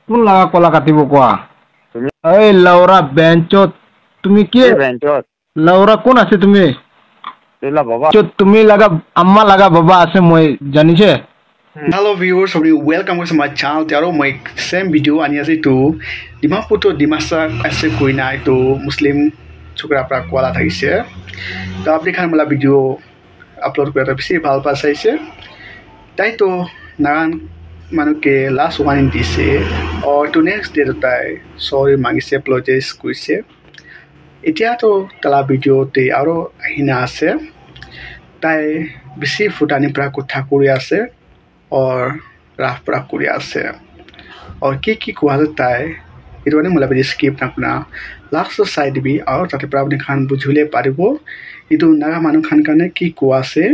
কোন লাগা কলা কাটিব কোৱা তুমি এই লাউৰা বেঞ্চত তুমি কি বেঞ্চত লাউৰা কোন আছে তুমি তেলা বাবা তুমি লাগা আম্মা লাগা বাবা আছে মই জানিছে Hello viewers, welcome to my channel. Tiaro my same video ani ase to Dimapur to Dimasa ase koina to Muslim chukra pra kwala thaise. To apni khan mala video upload kora bisi bhal pa saise. Tai to nagan manu ke last one dise or to next day tai sorry mangise apologize kuise. Etia to tala video te aro ahina ase. Tai bisi futani pra kotha kori ase. और राह पड़ा कुरिया से और की कुआल ताए इतने मतलब भी skip ना अपना लास्ट साइड भी और ताते प्रावनी खान बुझुले पारिबो इतो नागा मानु खान काने की कुआ से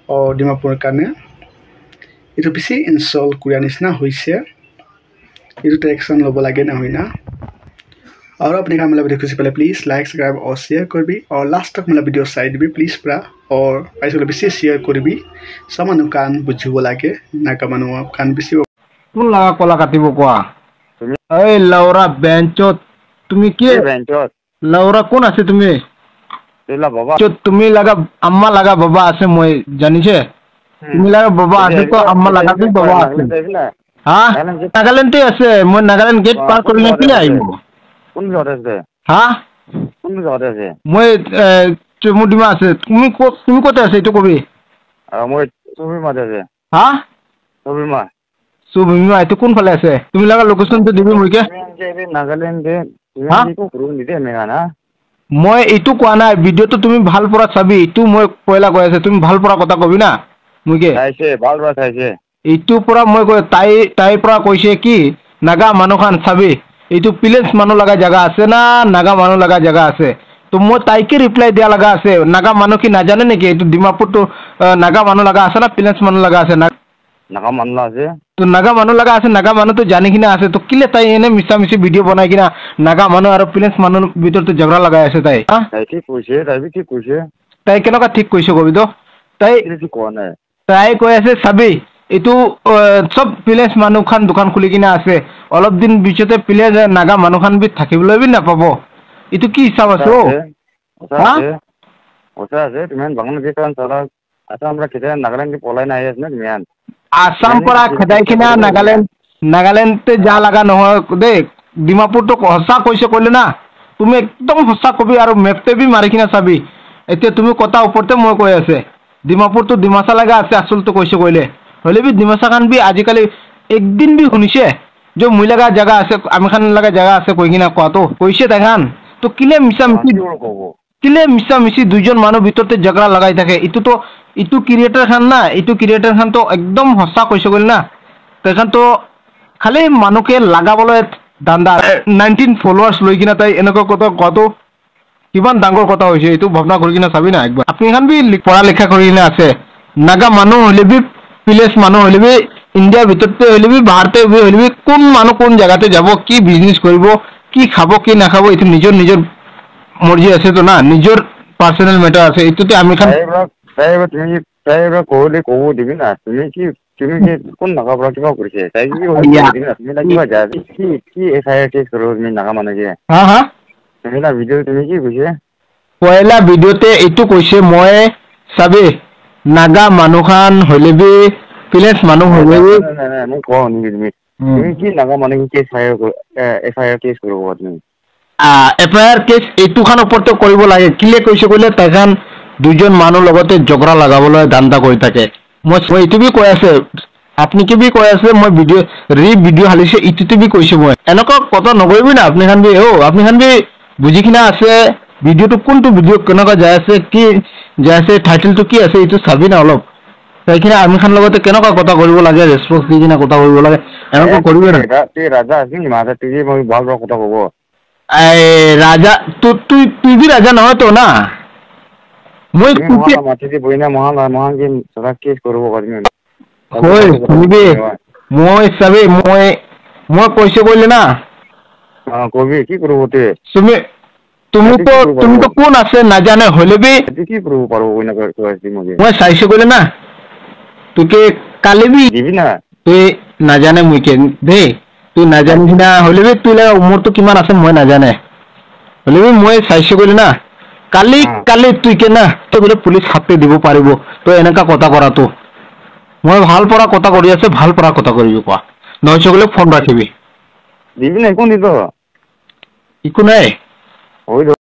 और डिमापुर काने इतो बेसी इनसल्ट कुरिया निसना होइसे इतो तो एक्शन लोबो लागे ना होइना और अपने का मतलब वीडियो खुशी पहले प्लीज लाइक सब्सक्राइब और शेयर कर भी और लास्ट तक मतलब वीडियो साइड भी प्लीज पूरा और ऐसे बेसी शेयर कर भी सामानु कान बुझिबो लागे नाका मानु कान बेसी কোন লাগা কলা কাটিব কোৱা এই লাউৰা বেঞ্চত তুমি কি বেঞ্চত লাউৰা কোন আছে তুমি তেলা বাবা তুমি লাগা আম্মা লাগা বাবা আছে মই জানিছে তুমি লাগা বাবা আছে তো আম্মা লাগা কি বাবা আছে হ্যাঁ নাগালেন্ডে আছে মই নাগালেন্ড গেট পার কৰিলে কি আহিব কোন জতে আছে হ্যাঁ কোন জতে আছে মই চুমুডিমা আছে তুমি কত আছে এটো কবি মই তুমি মাতে আছে হ্যাঁ তুমি মা সুবিমা এটো কোন ফালে আছে তুমি লাগা লোকেশনটো দিবি মইকে নাগালেন্ডে হ্যাঁ তুমি করুন দিতে মেগানা মই এইটো কোৱা নাই ভিডিওটো তুমি ভাল পৰা চাবি এইটো মই পয়লা কৈ আছে তুমি ভাল পৰা কথা কবি না মইকে চাইছে ভাল পৰা চাইছে এইটো পৰা মই কৈ তাই পৰা কৈছে কি নাগা মানুহখান চাবি এইটো প্লেস মানুহ লগা জায়গা আছে না নাগা মানুহ লগা জায়গা আছে তো মই তাইকে রিপ্লাই দিয়া লগা আছে নাগা মানুহ কি নাজানে নেকি এইটো ডিমাপুৰ তো নাগা মানুহ লগা আছে না প্লেস মানুহ লগা আছে নাগা মানুহ আছে তো নাগা মানুহ লগা আছে নাগা মানুহ তো জানি কিনা আছে তো কিলে তাই এনে মিছা মিছি ভিডিও বনাই কিনা নাগা মানুহ আৰু প্লেস মানুহ ভিতৰত ঝগড়া লগাই আছে তাই তাই কি কৈছে তাই কেনেকুৱা ঠিক কৈছে কবি তো তাই কি কোৱা নাই তাই কৈ আছে চাবি এইটো সব প্লেস মানুহখান দোকান খুলি কিনা আছে অলপ দিন পিছতে প্লেস নাগা মানুহখান বি থাকিবলৈ বি নাপাব এইটো কি হিচাপ আছে ওচা আছে তুমি বাংলাদেশ চালা আচ্ছা আমরা কেটে নাগালেন্ড পলাই নাই আছে না তুমি আসাম পৰা খেদাই কিনা নাগালেণ্ডতে যা লগা নহয় দেই ডিমাপুৰটো সঁচা কৈছে ক'লে না তুমি একদম সঁচা কবি আৰু মেপতে বি মাৰি কিনা চাবি এতিয়া তুমি কথা ওপৰতে মই কৈ আছে ডিমাপুৰটো ডিমাচা লগা আছে আচলতে কৈছে ক'লে হলে বি ডিমাচা খান বি আজিকালি একদিন বি শুনিছে যে মই লগা জায়গা আছে আমি খান লগা জায়গা আছে কৈ কিনা কোৱাটো কৈছে তাই খান তো কিলে মিছা মিছি দুইজন মানুহ ভিতৰতে ঝগড়া লগাই থাকে ইটো ক্ৰিয়েটাৰ খান না ইটো ক্ৰিয়েটাৰ খান তো একদম সঁচা কৈছে ক'লে না তাইখান তো খালি মানুহকে লাগাবলৈ দান্দা 19 ফলোৱাৰ্স লৈ কিনা তাই এনেকুৱা কত কিমান ডাঙৰ কথা হৈছে এইটো ভাবনা কৰি কিনা চাবি না একবাৰ আপুনি খান বি পঢ়া লিখা কৰি কিনা আছে নাগা মানুহ হলে বি প্লেস মানুহ হলে বি ইন্ডিয়াৰ ভিতৰতে হলে বি ভাৰতে হলে বি কোন মানুহ কোন জায়গাতে যাব কি বিজনেস কৰিব কি খাব কি নাখাব এইটো নিজৰ মৰ্জি আছে তো না নিজৰ পার্সোনাল ম্যাটার আছে এইটোতে আমি খান তুমি কব দিবি না তুমি কি কোন নাগা পৰা কিবা কৰিছে তাই কি তুমি লাগিবা যা কি এফআইআৰ কেস কৰিব তুমি নাগা মানুহকে হা তুমি না ভিডিও তুমি কি কৈছে পয়লা ভিডিওতে এইটো কৈছে মই চাবি নাগা মানুহখান হলে বি প্লেস মানুহ হলে বি মই কোৱা শুনিবি তুমি কি নাগা মানুহ কেস এফআইআৰ কেস কৰিব তুমি এফআইআৰ কেস এইটো খান ওপৰতে কৰিব লাগে কিলে কৈছে ক'লে তাইখান দুজন মানুহ লগতে ঝগড়া লগাবলৈ দান্দা কৰি থাকে মই এইটো বি কৈ আছে আপনি কি বি কৈ আছে মই ভিডিও হালিছে ইটোতে বি কৈছে মই এনেকুৱা কথা নকৰিবি না আপনি খান বি বুজি কিনা আছে ভিডিওটো কোনটো ভিডিও কেনেকুৱা যাই আছে কি যাই আছে টাইটেলটো কি আছে এইটো চাবি না অলপ সেইখিনি আমি খান লগতে কেনেকুৱা কথা কৰিব লাগে ৰেসপন্স দি কিনা কথা কৰিব লাগে এনেকুৱা কৰিবি না ৰাজা আছে নি মাথা তুই মই ভাল কথা কব রাজা তুই বি রাজা নহয় তো না মই মাটিতে বই না মহান কি সদা কেস করব পারবি শুনিবি মই চাবি মই কৈছে কইলে না কবি কি করব তে তুমি তো কোন আছে নাজানে হলে বি কি করব পারবো কই না মই চাইছে কইলে না তোকে কালি বি দিবি না তুই নাজানে মুইকে দে তুই নাজানি না হলে তুই উমৰটো কিমান আছে মই নাজানে হলে মই চাইছো কলি না কালি তুই কেনা তই বোলে পুলিচ হাতে দিব পাৰিব তই এনেকা কথা কৰাটো মই ভাল পৰা কথা কৰি আছে ভাল পৰা কথা কৰিবি কোৱা নহৈছে বোলে ফোন ৰাখিবি দিবি না কোন দিব একো নাই হৈ